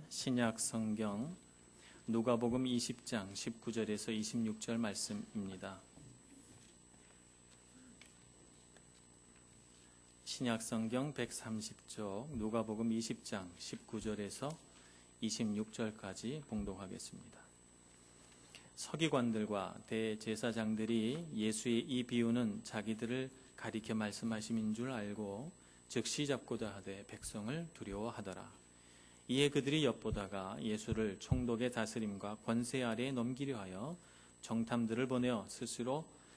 신약 성경 누가복음 20장 19절에서 26절 말씀입니다. 신약 성경 130쪽 누가복음 20장 19절에서 26절까지 봉독하겠습니다. 서기관들과 대제사장들이 예수의 이 비유는 자기들을 가리켜 말씀하심인 줄 알고 즉시 잡고자 하되 백성을 두려워하더라. 이에 그들이 엿보다가 예수를 총독의 다스림과 권세 아래에 넘기려 하여 정탐들을 보내어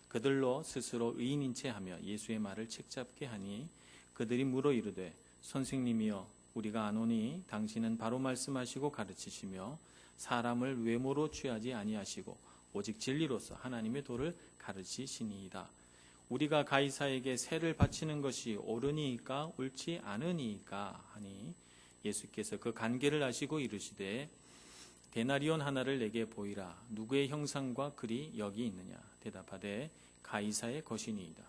그들로 스스로 의인인 채 하며 예수의 말을 책잡게 하니 그들이 물어 이르되 선생님이여 우리가 아노니 당신은 바로 말씀하시고 가르치시며 사람을 외모로 취하지 아니하시고 오직 진리로서 하나님의 도를 가르치시니이다. 우리가 가이사에게 세를 바치는 것이 옳으니이까 옳지 않으니이까 하니 예수께서 그 간계를 아시고 이르시되 데나리온 하나를 내게 보이라. 누구의 형상과 글이 여기 있느냐. 대답하되 가이사의 것이니이다.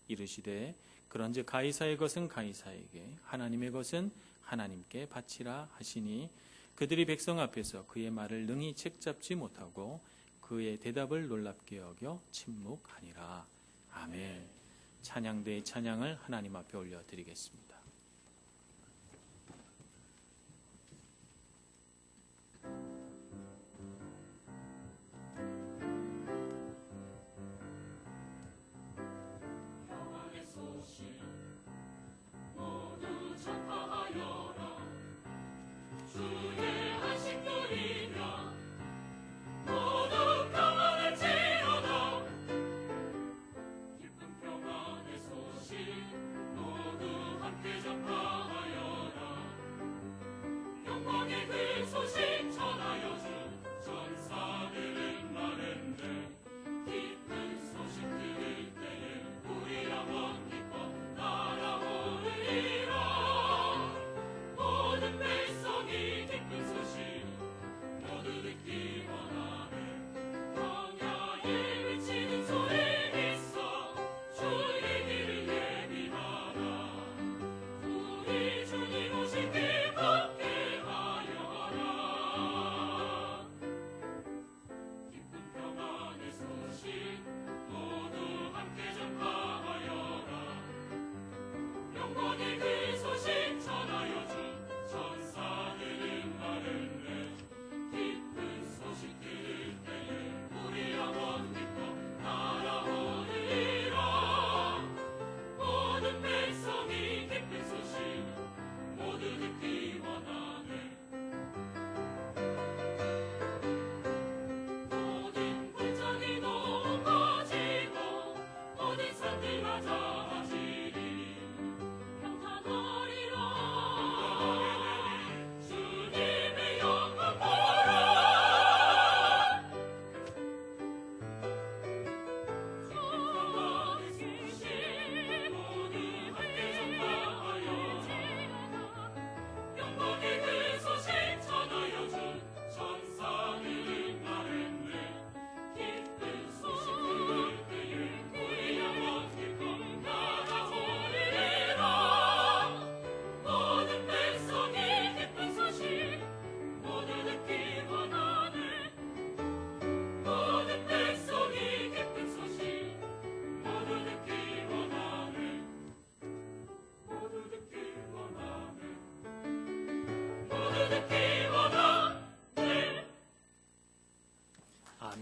이르시되 그런즉 가이사의 것은 가이사에게 하나님의 것은 하나님께 바치라 하시니 그들이 백성 앞에서 그의 말을 능히 책잡지 못하고 그의 대답을 놀랍게 여겨 침묵하니라. 아멘. 찬양대의 찬양을 하나님 앞에 올려드리겠습니다.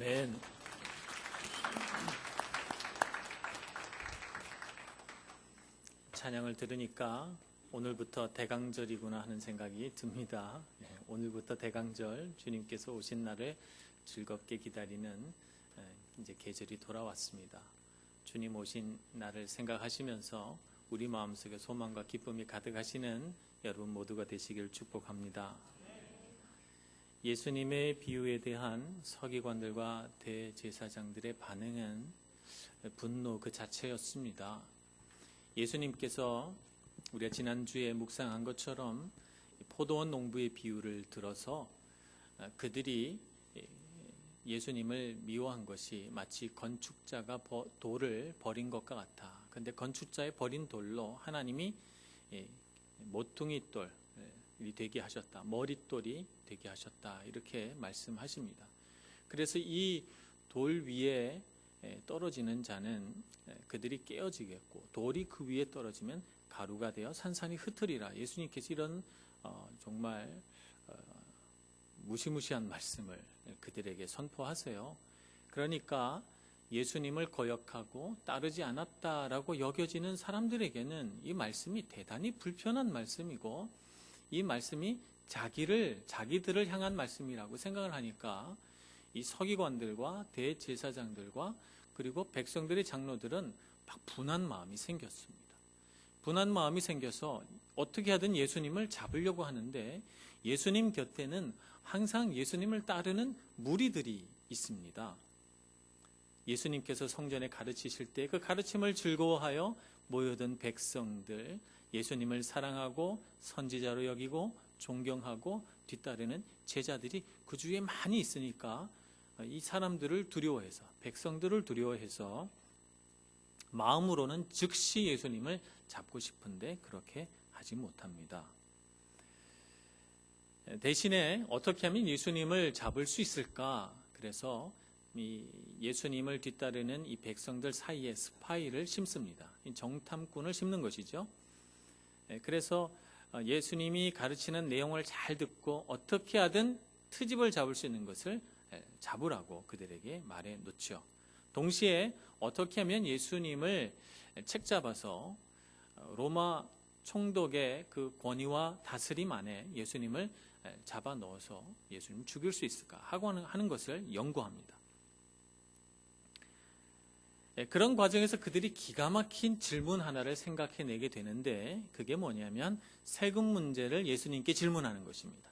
아멘. 찬양을 들으니까 오늘부터 대강절이구나 하는 생각이 듭니다. 오늘부터 대강절, 주님께서 오신 날을 즐겁게 기다리는 이제 계절이 돌아왔습니다. 주님 오신 날을 생각하시면서 우리 마음속에 소망과 기쁨이 가득하시는 여러분 모두가 되시길 축복합니다. 예수님의 비유에 대한 서기관들과 대제사장들의 반응은 분노 그 자체였습니다. 예수님께서 우리가 지난주에 묵상한 것처럼 포도원 농부의 비유를 들어서 그들이 예수님을 미워한 것이 마치 건축자가 돌을 버린 것과 같아. 그런데 건축자의 버린 돌로 하나님이 모퉁이 돌, 되게 하셨다. 머릿돌이 되게 하셨다. 이렇게 말씀하십니다. 그래서 이 돌 위에 떨어지는 자는 그들이 깨어지겠고 돌이 그 위에 떨어지면 가루가 되어 산산이 흩으리라. 예수님께서 이런 정말 무시무시한 말씀을 그들에게 선포하세요. 그러니까 예수님을 거역하고 따르지 않았다라고 여겨지는 사람들에게는 이 말씀이 대단히 불편한 말씀이고 이 말씀이 자기들을 향한 말씀이라고 생각을 하니까 이 서기관들과 대제사장들과 그리고 백성들의 장로들은 막 분한 마음이 생겼습니다. 분한 마음이 생겨서 어떻게 하든 예수님을 잡으려고 하는데 예수님 곁에는 항상 예수님을 따르는 무리들이 있습니다. 예수님께서 성전에 가르치실 때 그 가르침을 즐거워하여 모여든 백성들, 예수님을 사랑하고 선지자로 여기고 존경하고 뒤따르는 제자들이 그 주위에 많이 있으니까 이 사람들을 두려워해서, 백성들을 두려워해서 마음으로는 즉시 예수님을 잡고 싶은데 그렇게 하지 못합니다. 대신에 어떻게 하면 예수님을 잡을 수 있을까? 그래서 이 예수님을 뒤따르는 이 백성들 사이에 스파이를 심습니다. 정탐꾼을 심는 것이죠. 그래서 예수님이 가르치는 내용을 잘 듣고 어떻게 하든 트집을 잡을 수 있는 것을 잡으라고 그들에게 말해 놓죠. 동시에 어떻게 하면 예수님을 책잡아서 로마 총독의 그 권위와 다스림 안에 예수님을 잡아 넣어서 예수님을 죽일 수 있을까 하는 것을 연구합니다. 그런 과정에서 그들이 기가 막힌 질문 하나를 생각해내게 되는데 그게 뭐냐면 세금 문제를 예수님께 질문하는 것입니다.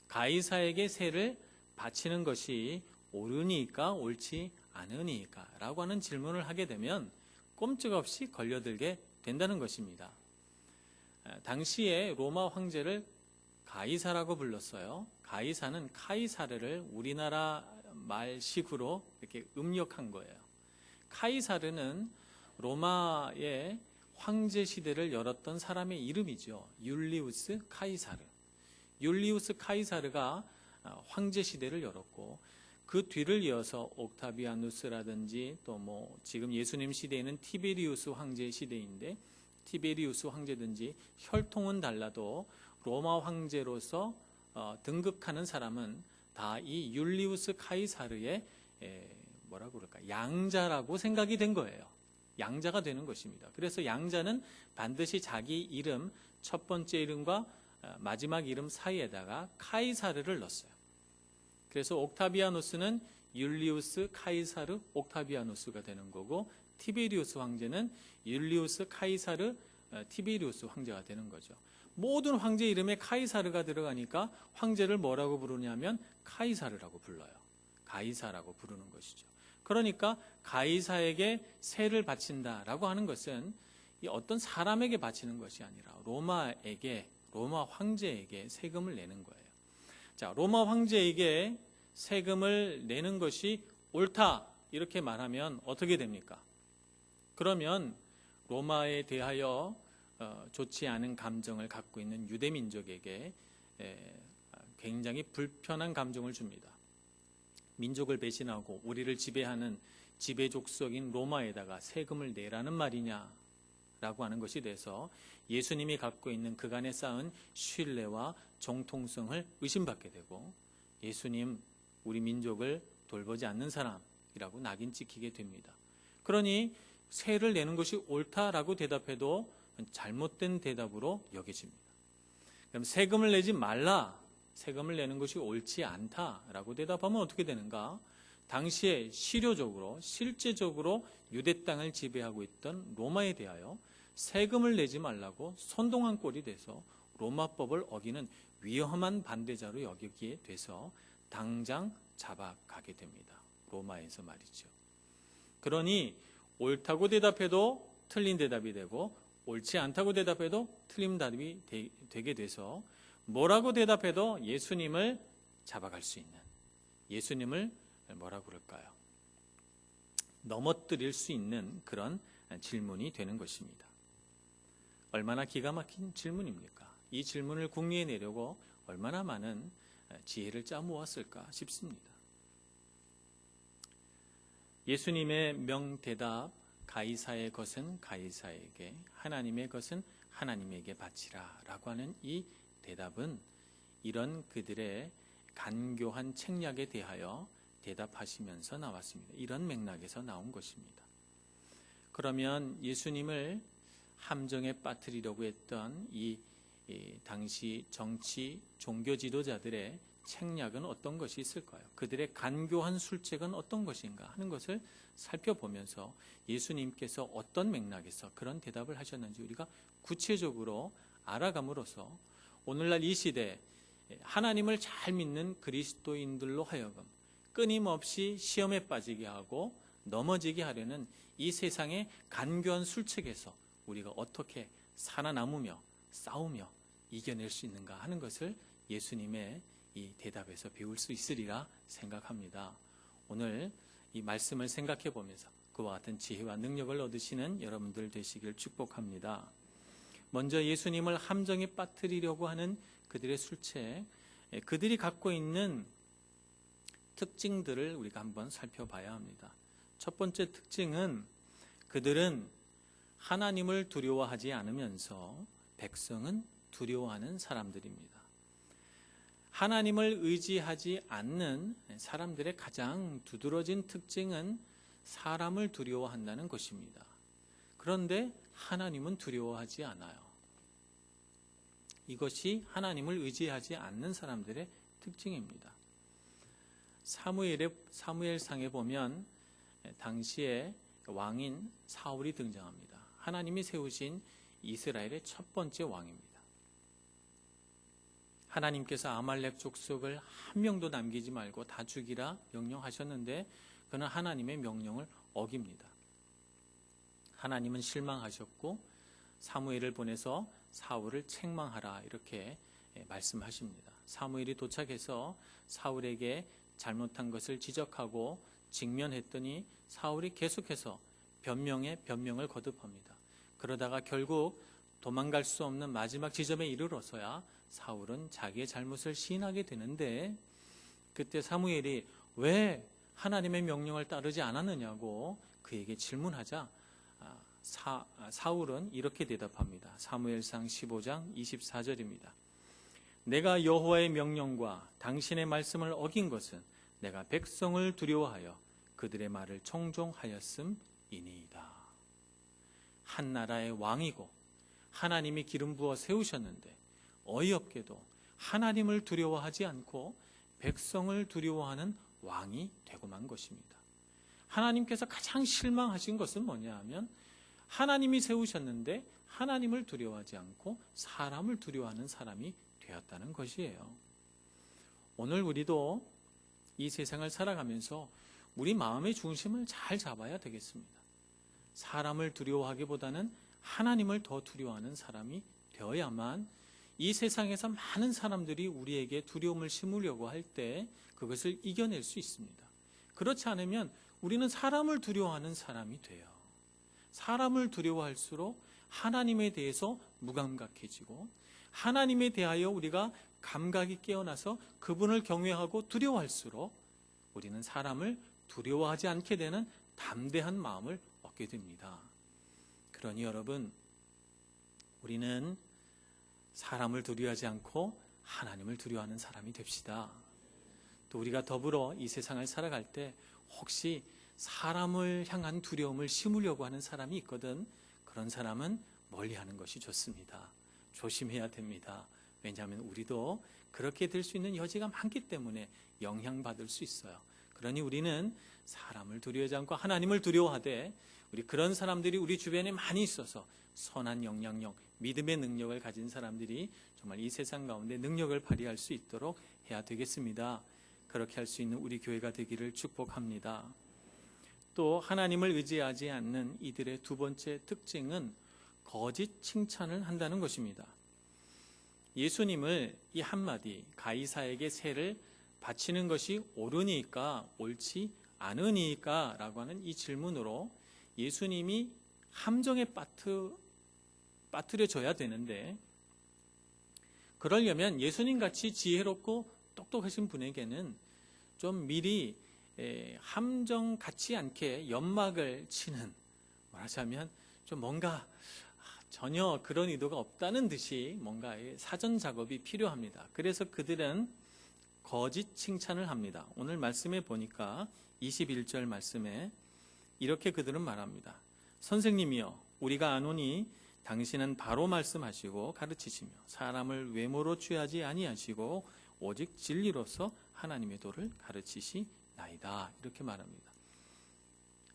가이사에게 세를 바치는 것이 옳으니까 옳지 않으니까 라고 하는 질문을 하게 되면 꼼짝없이 걸려들게 된다는 것입니다. 당시에 로마 황제를 가이사라고 불렀어요. 가이사는 카이사르를 우리나라 말식으로 이렇게 음력한 거예요. 카이사르는 로마의 황제 시대를 열었던 사람의 이름이죠. 율리우스 카이사르. 율리우스 카이사르가 황제 시대를 열었고 그 뒤를 이어서 옥타비아누스라든지 또 뭐 지금 예수님 시대에는 티베리우스 황제 시대인데 티베리우스 황제든지 혈통은 달라도 로마 황제로서 등극하는 사람은 다 이 율리우스 카이사르의 뭐라고 그럴까? 양자라고 생각이 된 거예요. 양자가 되는 것입니다. 그래서 양자는 반드시 자기 이름 첫 번째 이름과 마지막 이름 사이에다가 카이사르를 넣었어요. 그래서 옥타비아누스는 율리우스 카이사르 옥타비아누스가 되는 거고 티베리우스 황제는 율리우스 카이사르 티베리우스 황제가 되는 거죠. 모든 황제 이름에 카이사르가 들어가니까 황제를 뭐라고 부르냐면 카이사르라고 불러요. 가이사라고 부르는 것이죠. 그러니까 가이사에게 세를 바친다라고 하는 것은 어떤 사람에게 바치는 것이 아니라 로마 황제에게 세금을 내는 거예요. 자, 로마 황제에게 세금을 내는 것이 옳다 이렇게 말하면 어떻게 됩니까? 그러면 로마에 대하여 좋지 않은 감정을 갖고 있는 유대 민족에게 굉장히 불편한 감정을 줍니다. 민족을 배신하고 우리를 지배하는 지배족속인 로마에다가 세금을 내라는 말이냐라고 하는 것이 돼서 예수님이 갖고 있는 그간에 쌓은 신뢰와 정통성을 의심받게 되고 예수님 우리 민족을 돌보지 않는 사람이라고 낙인 찍히게 됩니다. 그러니 세를 내는 것이 옳다라고 대답해도 잘못된 대답으로 여겨집니다. 그럼 세금을 내지 말라, 세금을 내는 것이 옳지 않다라고 대답하면 어떻게 되는가? 당시에 실제적으로 유대 땅을 지배하고 있던 로마에 대하여 세금을 내지 말라고 선동한 꼴이 돼서 로마법을 어기는 위험한 반대자로 여기게 돼서 당장 잡아가게 됩니다. 로마에서 말이죠. 그러니 옳다고 대답해도 틀린 대답이 되고 옳지 않다고 대답해도 틀린 대답이 되게 돼서 뭐라고 대답해도 예수님을 잡아갈 수 있는, 예수님을 뭐라고 그럴까요? 넘어뜨릴 수 있는 그런 질문이 되는 것입니다. 얼마나 기가 막힌 질문입니까? 이 질문을 궁리해 내려고 얼마나 많은 지혜를 짜모았을까 싶습니다. 예수님의 명대답, 가이사의 것은 가이사에게, 하나님의 것은 하나님에게 바치라 라고 하는 이 대답은 이런 그들의 간교한 책략에 대하여 대답하시면서 나왔습니다. 이런 맥락에서 나온 것입니다. 그러면 예수님을 함정에 빠뜨리려고 했던 이 당시 정치 종교 지도자들의 책략은 어떤 것이 있을까요? 그들의 간교한 술책은 어떤 것인가 하는 것을 살펴보면서 예수님께서 어떤 맥락에서 그런 대답을 하셨는지 우리가 구체적으로 알아감으로써 오늘날 이 시대 하나님을 잘 믿는 그리스도인들로 하여금 끊임없이 시험에 빠지게 하고 넘어지게 하려는 이 세상의 간교한 술책에서 우리가 어떻게 살아남으며 싸우며 이겨낼 수 있는가 하는 것을 예수님의 이 대답에서 배울 수 있으리라 생각합니다. 오늘 이 말씀을 생각해 보면서 그와 같은 지혜와 능력을 얻으시는 여러분들 되시길 축복합니다. 먼저 예수님을 함정에 빠뜨리려고 하는 그들의 술책, 그들이 갖고 있는 특징들을 우리가 한번 살펴봐야 합니다. 첫 번째 특징은 그들은 하나님을 두려워하지 않으면서 백성은 두려워하는 사람들입니다. 하나님을 의지하지 않는 사람들의 가장 두드러진 특징은 사람을 두려워한다는 것입니다. 그런데 하나님은 두려워하지 않아요. 이것이 하나님을 의지하지 않는 사람들의 특징입니다. 사무엘상에 보면 당시에 왕인 사울이 등장합니다. 하나님이 세우신 이스라엘의 첫 번째 왕입니다. 하나님께서 아말렉 족속을 한 명도 남기지 말고 다 죽이라 명령하셨는데 그는 하나님의 명령을 어깁니다. 하나님은 실망하셨고 사무엘을 보내서 사울을 책망하라 이렇게 말씀하십니다. 사무엘이 도착해서 사울에게 잘못한 것을 지적하고 직면했더니 사울이 계속해서 변명을 거듭합니다. 그러다가 결국 도망갈 수 없는 마지막 지점에 이르러서야 사울은 자기의 잘못을 시인하게 되는데 그때 사무엘이 왜 하나님의 명령을 따르지 않았느냐고 그에게 질문하자 사울은 이렇게 대답합니다. 사무엘상 15장 24절입니다. 내가 여호와의 명령과 당신의 말씀을 어긴 것은 내가 백성을 두려워하여 그들의 말을 청종하였음이니이다. 한 나라의 왕이고 하나님이 기름 부어 세우셨는데 어이없게도 하나님을 두려워하지 않고 백성을 두려워하는 왕이 되고 만 것입니다. 하나님께서 가장 실망하신 것은 뭐냐 하면 하나님이 세우셨는데 하나님을 두려워하지 않고 사람을 두려워하는 사람이 되었다는 것이에요. 오늘 우리도 이 세상을 살아가면서 우리 마음의 중심을 잘 잡아야 되겠습니다. 사람을 두려워하기보다는 하나님을 더 두려워하는 사람이 되어야만 이 세상에서 많은 사람들이 우리에게 두려움을 심으려고 할 때 그것을 이겨낼 수 있습니다. 그렇지 않으면 우리는 사람을 두려워하는 사람이 돼요. 사람을 두려워할수록 하나님에 대해서 무감각해지고 하나님에 대하여 우리가 감각이 깨어나서 그분을 경외하고 두려워할수록 우리는 사람을 두려워하지 않게 되는 담대한 마음을 얻게 됩니다. 그러니 여러분, 우리는 사람을 두려워하지 않고 하나님을 두려워하는 사람이 됩시다. 또 우리가 더불어 이 세상을 살아갈 때 혹시 사람을 향한 두려움을 심으려고 하는 사람이 있거든 그런 사람은 멀리하는 것이 좋습니다. 조심해야 됩니다. 왜냐하면 우리도 그렇게 될 수 있는 여지가 많기 때문에 영향받을 수 있어요. 그러니 우리는 사람을 두려워하지 않고 하나님을 두려워하되 우리 그런 사람들이 우리 주변에 많이 있어서 선한 영향력, 믿음의 능력을 가진 사람들이 정말 이 세상 가운데 능력을 발휘할 수 있도록 해야 되겠습니다. 그렇게 할 수 있는 우리 교회가 되기를 축복합니다. 또 하나님을 의지하지 않는 이들의 두 번째 특징은 거짓 칭찬을 한다는 것입니다. 예수님을 이 한마디 가이사에게 세를 바치는 것이 옳으니까 옳지 않으니까 라고 하는 이 질문으로 예수님이 함정에 빠뜨려져야 되는데 그러려면 예수님 같이 지혜롭고 똑똑하신 분에게는 좀 미리 함정 같지 않게 연막을 치는, 말하자면 좀 뭔가 전혀 그런 의도가 없다는 듯이 뭔가 사전 작업이 필요합니다. 그래서 그들은 거짓 칭찬을 합니다. 오늘 말씀에 보니까 21절 말씀에 이렇게 그들은 말합니다. 선생님이여, 우리가 아노니 당신은 바로 말씀하시고 가르치시며 사람을 외모로 취하지 아니하시고 오직 진리로서 하나님의 도를 가르치시나이다. 이렇게 말합니다.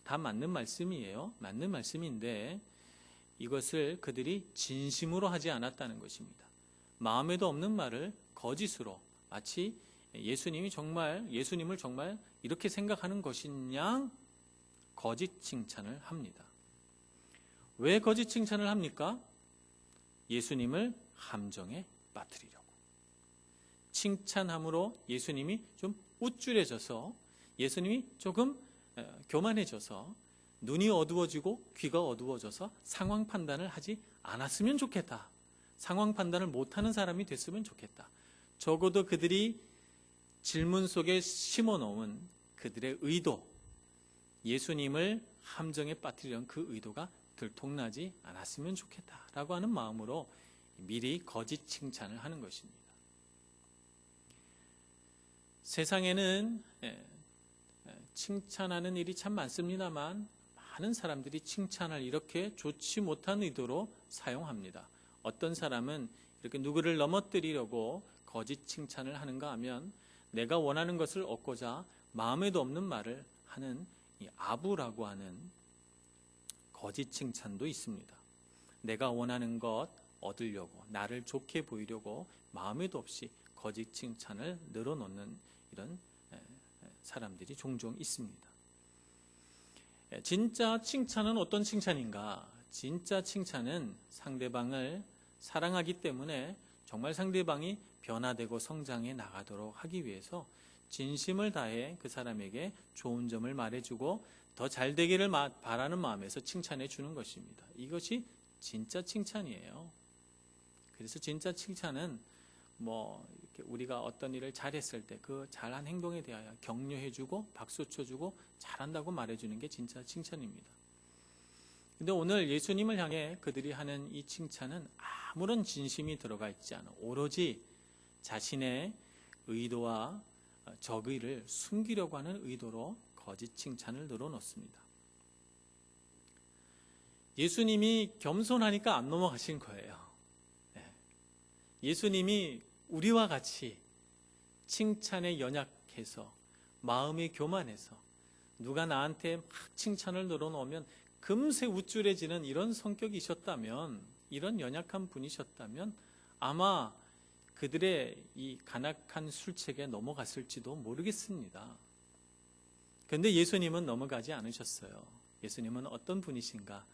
다 맞는 말씀이에요. 맞는 말씀인데 이것을 그들이 진심으로 하지 않았다는 것입니다. 마음에도 없는 말을 거짓으로, 마치 예수님을 정말 이렇게 생각하는 것이냐 거짓 칭찬을 합니다. 왜 거짓 칭찬을 합니까? 예수님을 함정에 빠뜨리려고. 칭찬함으로 예수님이 좀 우쭐해져서, 예수님이 조금 교만해져서, 눈이 어두워지고 귀가 어두워져서 상황 판단을 하지 않았으면 좋겠다. 상황 판단을 못하는 사람이 됐으면 좋겠다. 적어도 그들이 질문 속에 심어놓은 그들의 의도, 예수님을 함정에 빠뜨리려는 그 의도가 들통나지 않았으면 좋겠다라고 하는 마음으로 미리 거짓 칭찬을 하는 것입니다. 세상에는 칭찬하는 일이 참 많습니다만 많은 사람들이 칭찬을 이렇게 좋지 못한 의도로 사용합니다. 어떤 사람은 이렇게 누구를 넘어뜨리려고 거짓 칭찬을 하는가 하면 내가 원하는 것을 얻고자 마음에도 없는 말을 하는 이 아부라고 하는 거짓 칭찬도 있습니다. 내가 원하는 것 얻으려고, 나를 좋게 보이려고 마음에도 없이 거짓 칭찬을 늘어놓는 이런 사람들이 종종 있습니다. 진짜 칭찬은 어떤 칭찬인가? 진짜 칭찬은 상대방을 사랑하기 때문에 정말 상대방이 변화되고 성장해 나가도록 하기 위해서 진심을 다해 그 사람에게 좋은 점을 말해주고 더 잘 되기를 바라는 마음에서 칭찬해 주는 것입니다. 이것이 진짜 칭찬이에요. 그래서 진짜 칭찬은 이렇게 우리가 어떤 일을 잘했을 때 그 잘한 행동에 대하여 격려해주고 박수 쳐주고 잘한다고 말해주는 게 진짜 칭찬입니다. 근데 오늘 예수님을 향해 그들이 하는 이 칭찬은 아무런 진심이 들어가 있지 않아 오로지 자신의 의도와 적의를 숨기려고 하는 의도로 거짓 칭찬을 늘어놓습니다. 예수님이 겸손하니까 안 넘어가신 거예요. 예수님이 우리와 같이 칭찬에 연약해서 마음이 교만해서 누가 나한테 막 칭찬을 늘어놓으면 금세 우쭐해지는 이런 성격이셨다면, 이런 연약한 분이셨다면 아마 그들의 이 간악한 술책에 넘어갔을지도 모르겠습니다. 그런데 예수님은 넘어가지 않으셨어요. 예수님은 어떤 분이신가?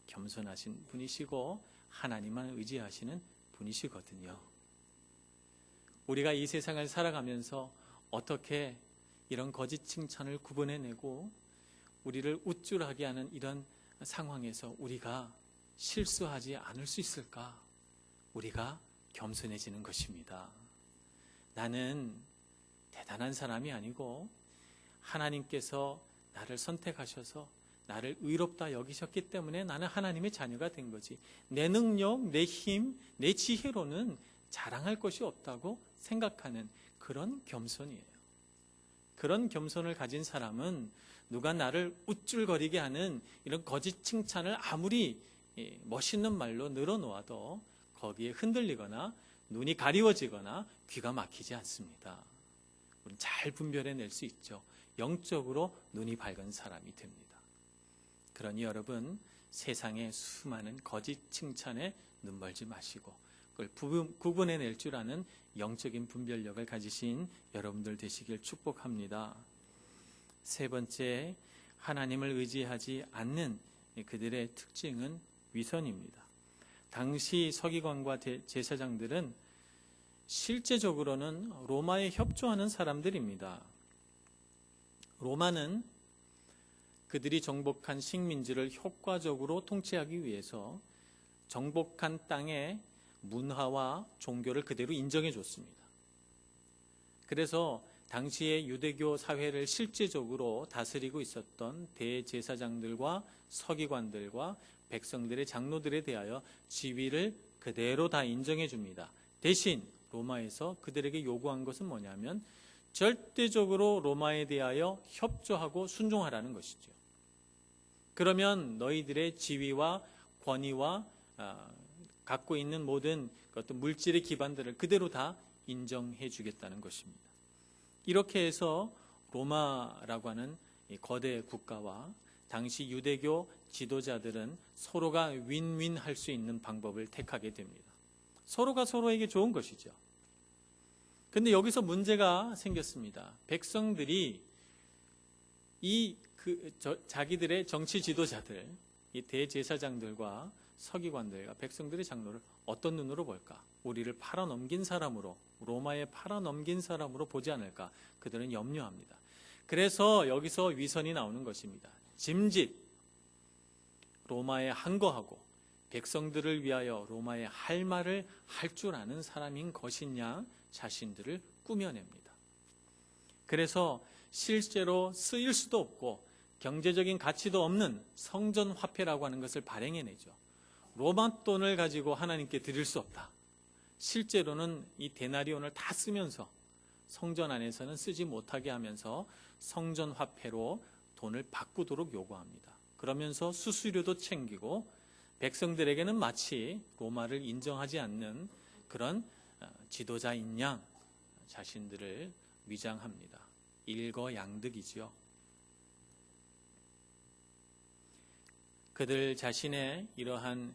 겸손하신 분이시고 하나님만 의지하시는 분이시거든요. 우리가 이 세상을 살아가면서 어떻게 이런 거짓 칭찬을 구분해내고 우리를 우쭐하게 하는 이런 상황에서 우리가 실수하지 않을 수 있을까? 우리가 겸손해지는 것입니다. 나는 대단한 사람이 아니고 하나님께서 나를 선택하셔서 나를 의롭다 여기셨기 때문에 나는 하나님의 자녀가 된 거지. 내 능력, 내 힘, 내 지혜로는 자랑할 것이 없다고 생각하는 그런 겸손이에요. 그런 겸손을 가진 사람은 누가 나를 우쭐거리게 하는 이런 거짓 칭찬을 아무리 멋있는 말로 늘어놓아도 거기에 흔들리거나 눈이 가리워지거나 귀가 막히지 않습니다. 우리는 잘 분별해낼 수 있죠. 영적으로 눈이 밝은 사람이 됩니다. 그러니 여러분, 세상의 수많은 거짓 칭찬에 눈멀지 마시고 그걸 구분해낼 줄 아는 영적인 분별력을 가지신 여러분들 되시길 축복합니다. 세 번째, 하나님을 의지하지 않는 그들의 특징은 위선입니다. 당시 서기관과 제사장들은 실제적으로는 로마에 협조하는 사람들입니다. 로마는 그들이 정복한 식민지를 효과적으로 통치하기 위해서 정복한 땅에 문화와 종교를 그대로 인정해 줬습니다. 그래서 당시의 유대교 사회를 실제적으로 다스리고 있었던 대제사장들과 서기관들과 백성들의 장로들에 대하여 지위를 그대로 다 인정해 줍니다. 대신 로마에서 그들에게 요구한 것은 뭐냐면 절대적으로 로마에 대하여 협조하고 순종하라는 것이죠. 그러면 너희들의 지위와 권위와 갖고 있는 모든 어떤 물질의 기반들을 그대로 다 인정해 주겠다는 것입니다. 이렇게 해서 로마라고 하는 거대 국가와 당시 유대교 지도자들은 서로가 윈윈 할 수 있는 방법을 택하게 됩니다. 서로가 서로에게 좋은 것이죠. 그런데 여기서 문제가 생겼습니다. 백성들이 자기들의 정치 지도자들, 이 대제사장들과 서기관들과 백성들의 장로를 어떤 눈으로 볼까? 우리를 팔아넘긴 사람으로, 로마에 팔아넘긴 사람으로 보지 않을까? 그들은 염려합니다. 그래서 여기서 위선이 나오는 것입니다. 짐짓, 로마에 항거하고 백성들을 위하여 로마에 할 말을 할 줄 아는 사람인 것이냐 자신들을 꾸며냅니다. 그래서 실제로 쓰일 수도 없고 경제적인 가치도 없는 성전 화폐라고 하는 것을 발행해내죠. 로마 돈을 가지고 하나님께 드릴 수 없다. 실제로는 이 데나리온을 다 쓰면서 성전 안에서는 쓰지 못하게 하면서 성전 화폐로 돈을 바꾸도록 요구합니다. 그러면서 수수료도 챙기고 백성들에게는 마치 로마를 인정하지 않는 그런 지도자인 양 자신들을 위장합니다. 일거양득이지요. 그들 자신의 이러한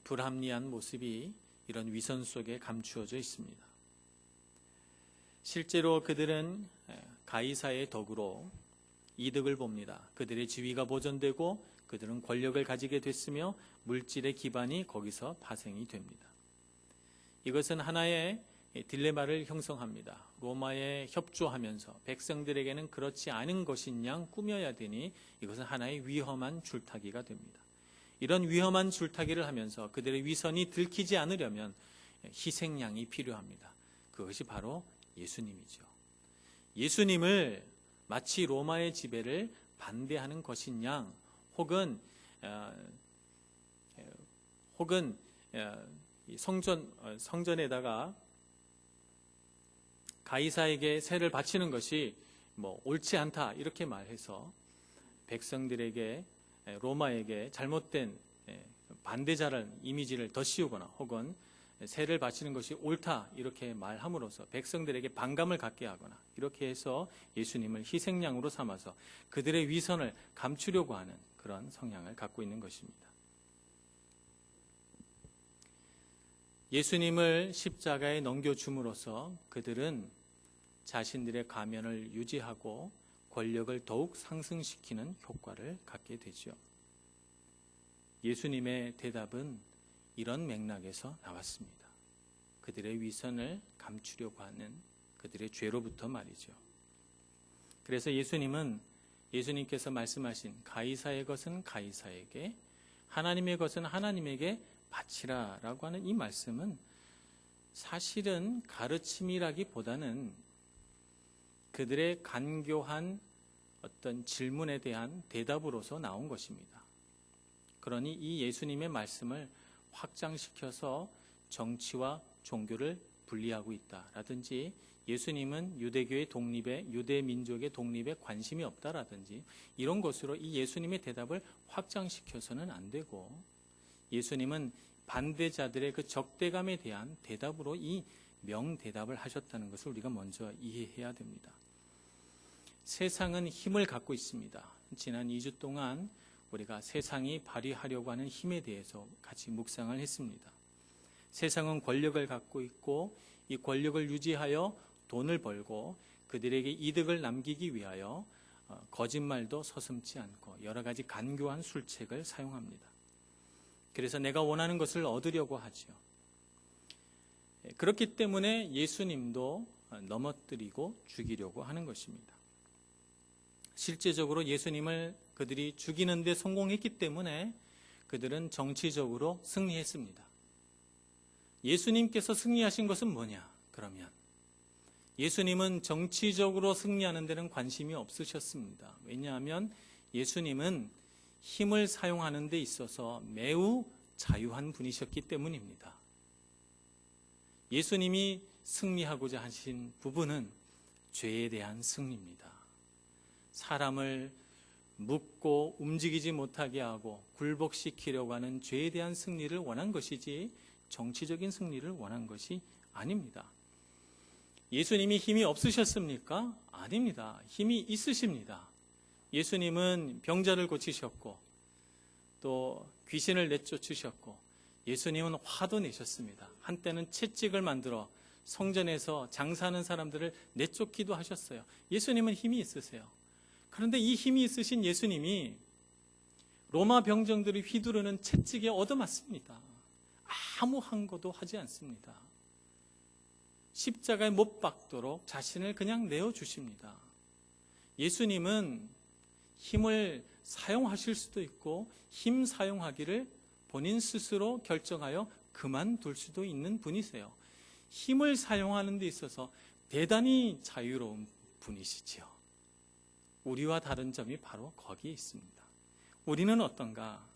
불합리한 모습이 이런 위선 속에 감추어져 있습니다. 실제로 그들은 가이사의 덕으로 이득을 봅니다. 그들의 지위가 보존되고 그들은 권력을 가지게 됐으며 물질의 기반이 거기서 파생이 됩니다. 이것은 하나의 딜레마를 형성합니다. 로마에 협조하면서 백성들에게는 그렇지 않은 것인 양 꾸며야 되니 이것은 하나의 위험한 줄타기가 됩니다. 이런 위험한 줄타기를 하면서 그들의 위선이 들키지 않으려면 희생양이 필요합니다. 그것이 바로 예수님이죠. 예수님을 마치 로마의 지배를 반대하는 것인 양 혹은 성전에다가 가이사에게 세를 바치는 것이 옳지 않다 이렇게 말해서 백성들에게 로마에게 잘못된 반대자라는 이미지를 더 씌우거나 혹은 세를 바치는 것이 옳다 이렇게 말함으로써 백성들에게 반감을 갖게 하거나 이렇게 해서 예수님을 희생양으로 삼아서 그들의 위선을 감추려고 하는 그런 성향을 갖고 있는 것입니다. 예수님을 십자가에 넘겨줌으로써 그들은 자신들의 가면을 유지하고 권력을 더욱 상승시키는 효과를 갖게 되죠. 예수님의 대답은 이런 맥락에서 나왔습니다. 그들의 위선을 감추려고 하는 그들의 죄로부터 말이죠. 그래서 예수님께서 말씀하신 가이사의 것은 가이사에게 하나님의 것은 하나님에게 바치라 라고 하는 이 말씀은 사실은 가르침이라기보다는 그들의 간교한 어떤 질문에 대한 대답으로서 나온 것입니다. 그러니 이 예수님의 말씀을 확장시켜서 정치와 종교를 분리하고 있다라든지 예수님은 유대교의 독립에 유대 민족의 독립에 관심이 없다라든지 이런 것으로 이 예수님의 대답을 확장시켜서는 안 되고 예수님은 반대자들의 그 적대감에 대한 대답으로 이 명대답을 하셨다는 것을 우리가 먼저 이해해야 됩니다. 세상은 힘을 갖고 있습니다. 지난 2주 동안 우리가 세상이 발휘하려고 하는 힘에 대해서 같이 묵상을 했습니다. 세상은 권력을 갖고 있고 이 권력을 유지하여 돈을 벌고 그들에게 이득을 남기기 위하여 거짓말도 서슴지 않고 여러 가지 간교한 술책을 사용합니다. 그래서 내가 원하는 것을 얻으려고 하죠. 그렇기 때문에 예수님도 넘어뜨리고 죽이려고 하는 것입니다. 실제적으로 예수님을 그들이 죽이는 데 성공했기 때문에 그들은 정치적으로 승리했습니다. 예수님께서 승리하신 것은 뭐냐? 그러면 예수님은 정치적으로 승리하는 데는 관심이 없으셨습니다. 왜냐하면 예수님은 힘을 사용하는 데 있어서 매우 자유한 분이셨기 때문입니다. 예수님이 승리하고자 하신 부분은 죄에 대한 승리입니다. 사람을 묶고 움직이지 못하게 하고 굴복시키려고 하는 죄에 대한 승리를 원한 것이지 정치적인 승리를 원한 것이 아닙니다. 예수님이 힘이 없으셨습니까? 아닙니다. 힘이 있으십니다. 예수님은 병자를 고치셨고 또 귀신을 내쫓으셨고 예수님은 화도 내셨습니다. 한때는 채찍을 만들어 성전에서 장사하는 사람들을 내쫓기도 하셨어요. 예수님은 힘이 있으세요. 그런데 이 힘이 있으신 예수님이 로마 병정들이 휘두르는 채찍에 얻어맞습니다. 아무 항거도 하지 않습니다. 십자가에 못 박도록 자신을 그냥 내어주십니다. 예수님은 힘을 사용하실 수도 있고 힘 사용하기를 본인 스스로 결정하여 그만둘 수도 있는 분이세요. 힘을 사용하는 데 있어서 대단히 자유로운 분이시지요. 우리와 다른 점이 바로 거기에 있습니다. 우리는 어떤가?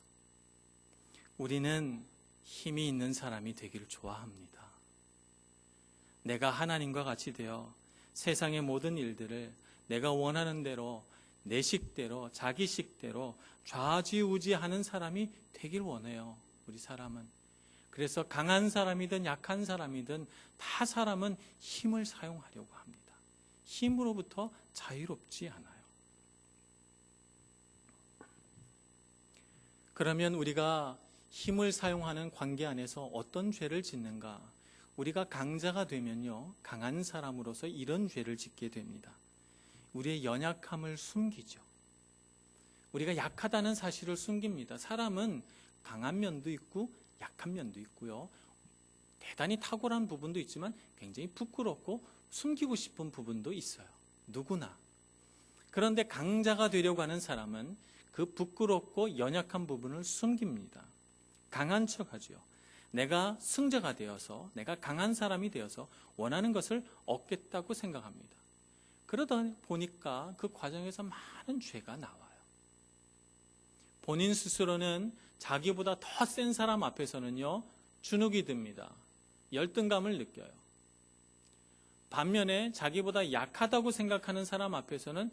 우리는 힘이 있는 사람이 되기를 좋아합니다. 내가 하나님과 같이 되어 세상의 모든 일들을 내가 원하는 대로 내 식대로 자기 식대로 좌지우지하는 사람이 되길 원해요. 우리 사람은. 그래서 강한 사람이든 약한 사람이든 다 사람은 힘을 사용하려고 합니다. 힘으로부터 자유롭지 않아요. 그러면 우리가 힘을 사용하는 관계 안에서 어떤 죄를 짓는가? 우리가 강자가 되면요, 강한 사람으로서 이런 죄를 짓게 됩니다. 우리의 연약함을 숨기죠. 우리가 약하다는 사실을 숨깁니다. 사람은 강한 면도 있고 약한 면도 있고요. 대단히 탁월한 부분도 있지만 굉장히 부끄럽고 숨기고 싶은 부분도 있어요. 누구나. 그런데 강자가 되려고 하는 사람은 그 부끄럽고 연약한 부분을 숨깁니다. 강한 척하죠. 내가 승자가 되어서, 내가 강한 사람이 되어서 원하는 것을 얻겠다고 생각합니다. 그러다 보니까 그 과정에서 많은 죄가 나와요. 본인 스스로는 자기보다 더 센 사람 앞에서는요, 주눅이 듭니다. 열등감을 느껴요. 반면에 자기보다 약하다고 생각하는 사람 앞에서는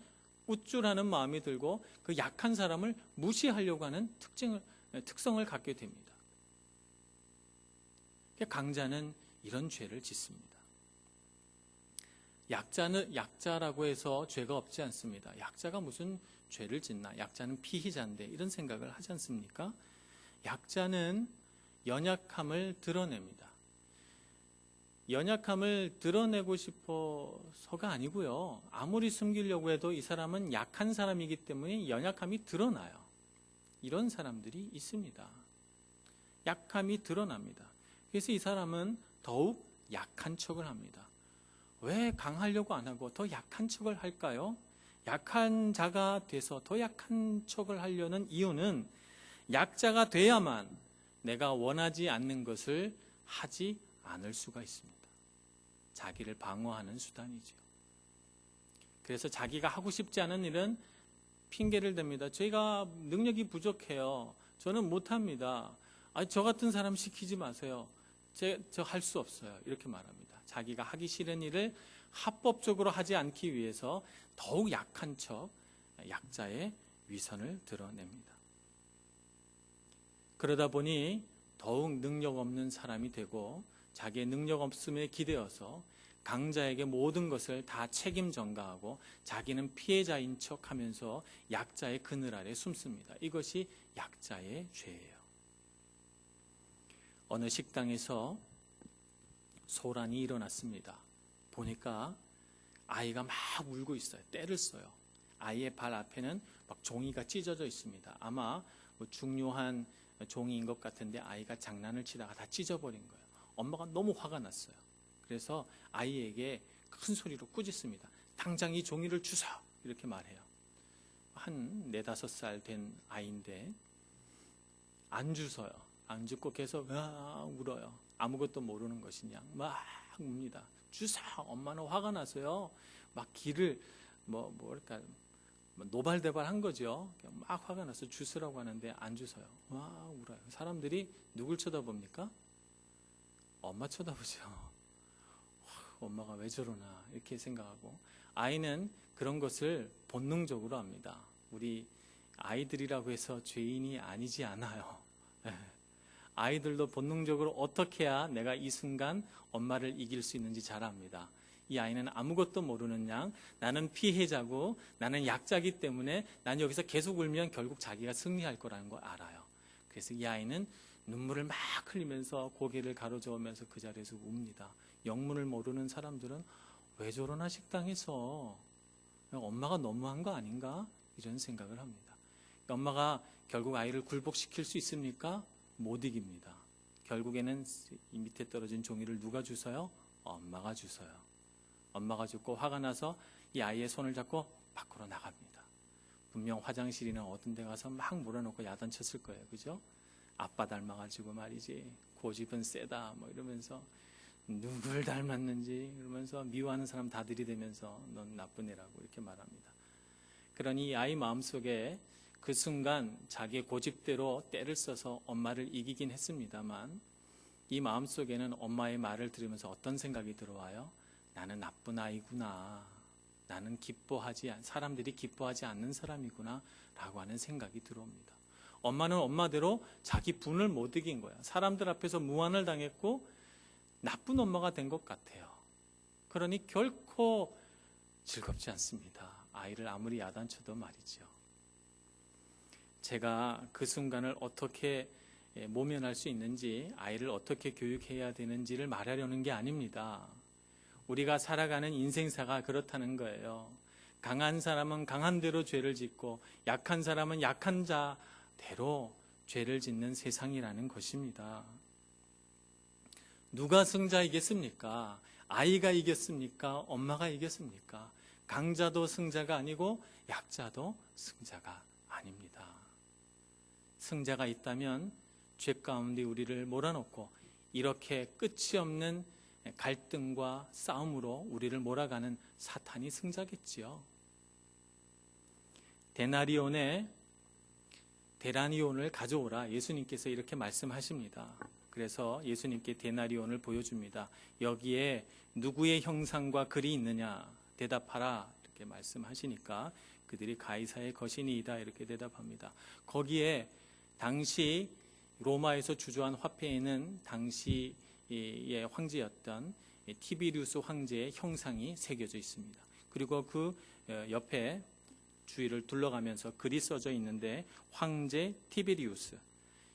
우쭐하는 마음이 들고 그 약한 사람을 무시하려고 하는 특성을 갖게 됩니다. 강자는 이런 죄를 짓습니다. 약자라고 해서 죄가 없지 않습니다. 약자가 무슨 죄를 짓나? 약자는 피해자인데 이런 생각을 하지 않습니까? 약자는 연약함을 드러냅니다. 연약함을 드러내고 싶어서가 아니고요. 아무리 숨기려고 해도 이 사람은 약한 사람이기 때문에 연약함이 드러나요. 이런 사람들이 있습니다. 약함이 드러납니다. 그래서 이 사람은 더욱 약한 척을 합니다. 왜 강하려고 안 하고 더 약한 척을 할까요? 약한 자가 돼서 더 약한 척을 하려는 이유는 약자가 돼야만 내가 원하지 않는 것을 하지 않을 수가 있습니다. 자기를 방어하는 수단이죠. 그래서 자기가 하고 싶지 않은 일은 핑계를 댑니다. 제가 능력이 부족해요. 저는 못합니다. 저 같은 사람 시키지 마세요. 저 할 수 없어요. 이렇게 말합니다. 자기가 하기 싫은 일을 합법적으로 하지 않기 위해서 더욱 약한 척, 약자의 위선을 드러냅니다. 그러다 보니 더욱 능력 없는 사람이 되고 자기의 능력 없음에 기대어서 강자에게 모든 것을 다 책임 전가하고 자기는 피해자인 척하면서 약자의 그늘 아래 숨습니다. 이것이 약자의 죄예요. 어느 식당에서 소란이 일어났습니다. 보니까 아이가 막 울고 있어요. 떼를 써요. 아이의 발 앞에는 막 종이가 찢어져 있습니다. 아마 중요한 종이인 것 같은데 아이가 장난을 치다가 다 찢어버린 거예요. 엄마가 너무 화가 났어요. 그래서 아이에게 큰 소리로 꾸짖습니다. 당장 이 종이를 주소! 이렇게 말해요. 한 4-5살 된 아이인데 안 주서요. 안 죽고 계속 울어요. 아무것도 모르는 것이냐 막 웁니다. 주사. 엄마는 화가 나서요. 막 길을 뭐랄까 노발대발한 거죠. 막 화가 나서 주스라고 하는데 안 주서요. 와 울어요. 사람들이 누굴 쳐다봅니까? 엄마 쳐다보죠. 엄마가 왜 저러나 이렇게 생각하고, 아이는 그런 것을 본능적으로 합니다. 우리 아이들이라고 해서 죄인이 아니지 않아요. 아이들도 본능적으로 어떻게 해야 내가 이 순간 엄마를 이길 수 있는지 잘 압니다. 이 아이는 아무것도 모르는 양, 나는 피해자고 나는 약자기 때문에 난 여기서 계속 울면 결국 자기가 승리할 거라는 걸 알아요. 그래서 이 아이는 눈물을 막 흘리면서 고개를 가로저으면서 그 자리에서 웁니다. 영문을 모르는 사람들은 왜 저러나 식당에서, 엄마가 너무한 거 아닌가? 이런 생각을 합니다. 엄마가 결국 아이를 굴복시킬 수 있습니까? 못 이깁니다. 결국에는 이 밑에 떨어진 종이를 누가 주서요? 엄마가 주서요. 엄마가 죽고 화가 나서 이 아이의 손을 잡고 밖으로 나갑니다. 분명 화장실이나 어떤 데 가서 막 몰아놓고 야단쳤을 거예요. 그죠? 아빠 닮아가지고 말이지, 고집은 세다 이러면서 누굴 닮았는지 이러면서 미워하는 사람 다 들이대면서 넌 나쁜 애라고 이렇게 말합니다. 그러니 이 아이 마음속에 그 순간 자기의 고집대로 때를 써서 엄마를 이기긴 했습니다만, 이 마음속에는 엄마의 말을 들으면서 어떤 생각이 들어와요? 나는 나쁜 아이구나. 나는 사람들이 기뻐하지 않는 사람이구나 라고 하는 생각이 들어옵니다. 엄마는 엄마대로 자기 분을 못 이긴 거야. 사람들 앞에서 무안을 당했고 나쁜 엄마가 된 것 같아요. 그러니 결코 즐겁지 않습니다. 아이를 아무리 야단쳐도 말이죠. 제가 그 순간을 어떻게 모면할 수 있는지, 아이를 어떻게 교육해야 되는지를 말하려는 게 아닙니다. 우리가 살아가는 인생사가 그렇다는 거예요. 강한 사람은 강한 대로 죄를 짓고 약한 사람은 약한 자대로 죄를 짓는 세상이라는 것입니다. 누가 승자이겠습니까? 아이가 이겼습니까? 엄마가 이겼습니까? 강자도 승자가 아니고 약자도 승자가 아닙니다. 승자가 있다면 죄 가운데 우리를 몰아넣고 이렇게 끝이 없는 갈등과 싸움으로 우리를 몰아가는 사탄이 승자겠지요. 데나리온을 가져오라. 예수님께서 이렇게 말씀하십니다. 그래서 예수님께 데나리온을 보여줍니다. 여기에 누구의 형상과 글이 있느냐? 대답하라. 이렇게 말씀하시니까 그들이 가이사의 것이니이다 이렇게 대답합니다. 거기에 당시 로마에서 주조한 화폐에는 당시의 황제였던 티비리우스 황제의 형상이 새겨져 있습니다. 그리고 그 옆에 주위를 둘러가면서 글이 써져 있는데 황제 티비리우스,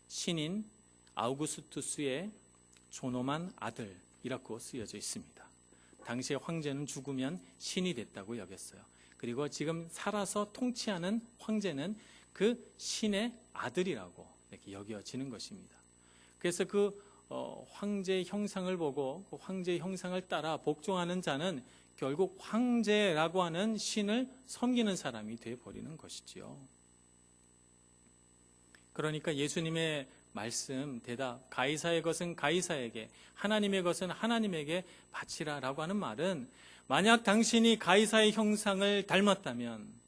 신인 아우구스투스의 존엄한 아들이라고 쓰여져 있습니다. 당시에 황제는 죽으면 신이 됐다고 여겼어요. 그리고 지금 살아서 통치하는 황제는 그 신의 아들이라고 이렇게 여겨지는 것입니다. 그래서 그 황제의 형상을 보고 그 황제의 형상을 따라 복종하는 자는 결국 황제라고 하는 신을 섬기는 사람이 되어버리는 것이지요. 그러니까 예수님의 말씀, 대답, 가이사의 것은 가이사에게, 하나님의 것은 하나님에게 바치라라고 하는 말은, 만약 당신이 가이사의 형상을 닮았다면,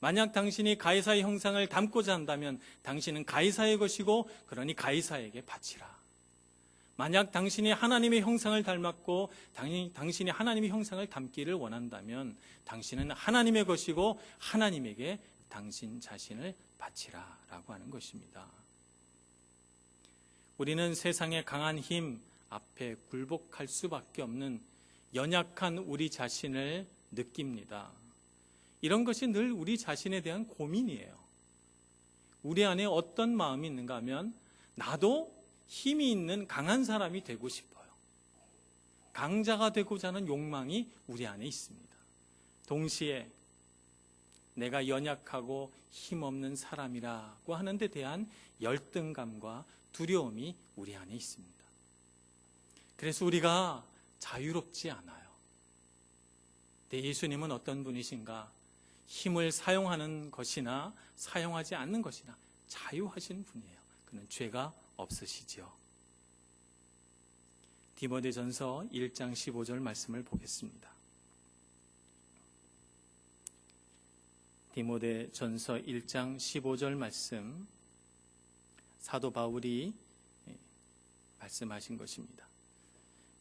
만약 당신이 가이사의 형상을 닮고자 한다면 당신은 가이사의 것이고 그러니 가이사에게 바치라. 만약 당신이 하나님의 형상을 닮았고 당신이 하나님의 형상을 닮기를 원한다면 당신은 하나님의 것이고 하나님에게 당신 자신을 바치라 라고 하는 것입니다. 우리는 세상의 강한 힘 앞에 굴복할 수밖에 없는 연약한 우리 자신을 느낍니다. 이런 것이 늘 우리 자신에 대한 고민이에요. 우리 안에 어떤 마음이 있는가 하면 나도 힘이 있는 강한 사람이 되고 싶어요. 강자가 되고자 하는 욕망이 우리 안에 있습니다. 동시에 내가 연약하고 힘없는 사람이라고 하는 데 대한 열등감과 두려움이 우리 안에 있습니다. 그래서 우리가 자유롭지 않아요. 근데 예수님은 어떤 분이신가? 힘을 사용하는 것이나 사용하지 않는 것이나 자유하신 분이에요. 그는 죄가 없으시지요. 디모데전서 1장 15절 말씀을 보겠습니다. 디모데전서 1장 15절 말씀, 사도 바울이 말씀하신 것입니다.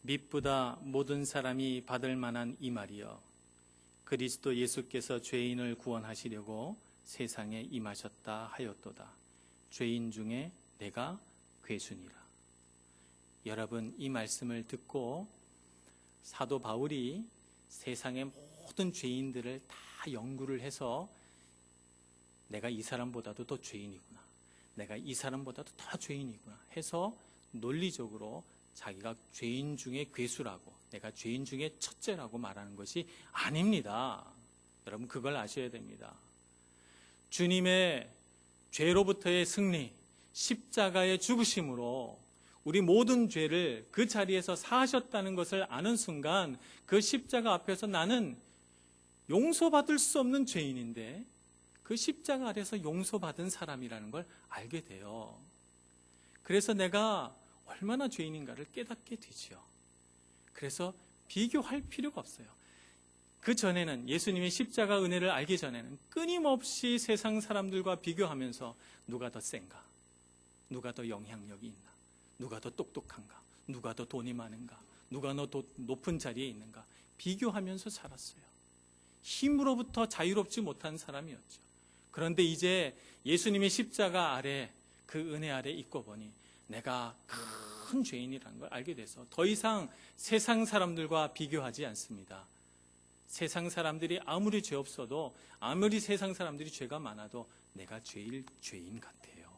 밑보다 모든 사람이 받을 만한 이 말이여, 그리스도 예수께서 죄인을 구원하시려고 세상에 임하셨다 하였도다. 죄인 중에 내가 괴순이라. 여러분, 이 말씀을 듣고 사도 바울이 세상의 모든 죄인들을 다 연구를 해서 내가 이 사람보다도 더 죄인이구나, 내가 이 사람보다도 더 죄인이구나 해서 논리적으로 자기가 죄인 중에 괴수라고, 내가 죄인 중에 첫째라고 말하는 것이 아닙니다. 여러분, 그걸 아셔야 됩니다. 주님의 죄로부터의 승리, 십자가의 죽으심으로 우리 모든 죄를 그 자리에서 사하셨다는 것을 아는 순간 그 십자가 앞에서 나는 용서받을 수 없는 죄인인데 그 십자가 아래서 용서받은 사람이라는 걸 알게 돼요. 그래서 내가 얼마나 죄인인가를 깨닫게 되지요. 그래서 비교할 필요가 없어요. 그 전에는, 예수님의 십자가 은혜를 알기 전에는 끊임없이 세상 사람들과 비교하면서 누가 더 센가, 누가 더 영향력이 있나, 누가 더 똑똑한가, 누가 더 돈이 많은가, 누가 더 높은 자리에 있는가 비교하면서 살았어요. 힘으로부터 자유롭지 못한 사람이었죠. 그런데 이제 예수님의 십자가 아래, 그 은혜 아래 있고 보니 내가 큰 죄인이라는 걸 알게 돼서 더 이상 세상 사람들과 비교하지 않습니다. 세상 사람들이 아무리 죄 없어도, 아무리 세상 사람들이 죄가 많아도 내가 제일 죄인 같아요.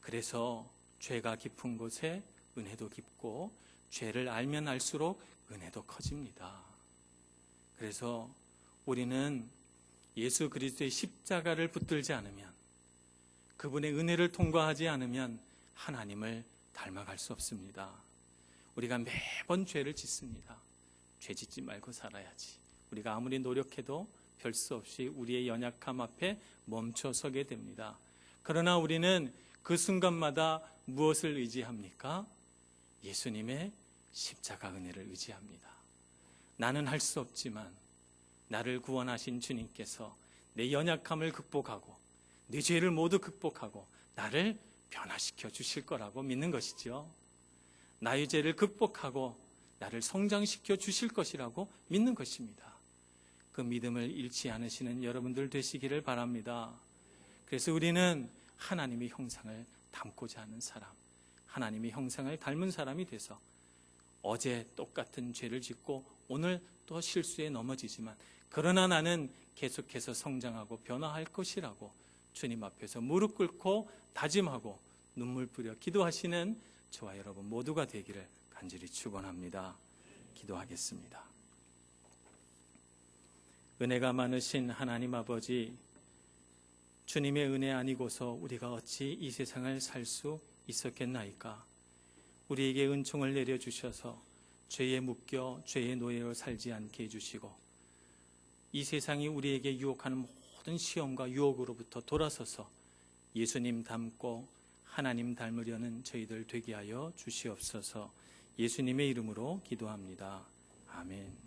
그래서 죄가 깊은 곳에 은혜도 깊고, 죄를 알면 알수록 은혜도 커집니다. 그래서 우리는 예수 그리스도의 십자가를 붙들지 않으면, 그분의 은혜를 통과하지 않으면 하나님을 닮아갈 수 없습니다. 우리가 매번 죄를 짓습니다. 죄 짓지 말고 살아야지. 우리가 아무리 노력해도 별 수 없이 우리의 연약함 앞에 멈춰 서게 됩니다. 그러나 우리는 그 순간마다 무엇을 의지합니까? 예수님의 십자가 은혜를 의지합니다. 나는 할 수 없지만 나를 구원하신 주님께서 내 연약함을 극복하고 내 죄를 모두 극복하고 나를 변화시켜 주실 거라고 믿는 것이죠. 나의 죄를 극복하고 나를 성장시켜 주실 것이라고 믿는 것입니다. 그 믿음을 잃지 않으시는 여러분들 되시기를 바랍니다. 그래서 우리는 하나님의 형상을 닮고자 하는 사람, 하나님의 형상을 닮은 사람이 돼서 어제 똑같은 죄를 짓고 오늘 또 실수에 넘어지지만, 그러나 나는 계속해서 성장하고 변화할 것이라고 주님 앞에서 무릎 꿇고 다짐하고 눈물 뿌려 기도하시는 저와 여러분 모두가 되기를 간절히 축원합니다. 기도하겠습니다. 은혜가 많으신 하나님 아버지, 주님의 은혜 아니고서 우리가 어찌 이 세상을 살 수 있었겠나이까. 우리에게 은총을 내려주셔서 죄에 묶여 죄의 노예로 살지 않게 해주시고, 이 세상이 우리에게 유혹하는 모든 시험과 유혹으로부터 돌아서서 예수님 닮고 하나님 닮으려는 저희들 되게 하여 주시옵소서. 예수님의 이름으로 기도합니다. 아멘.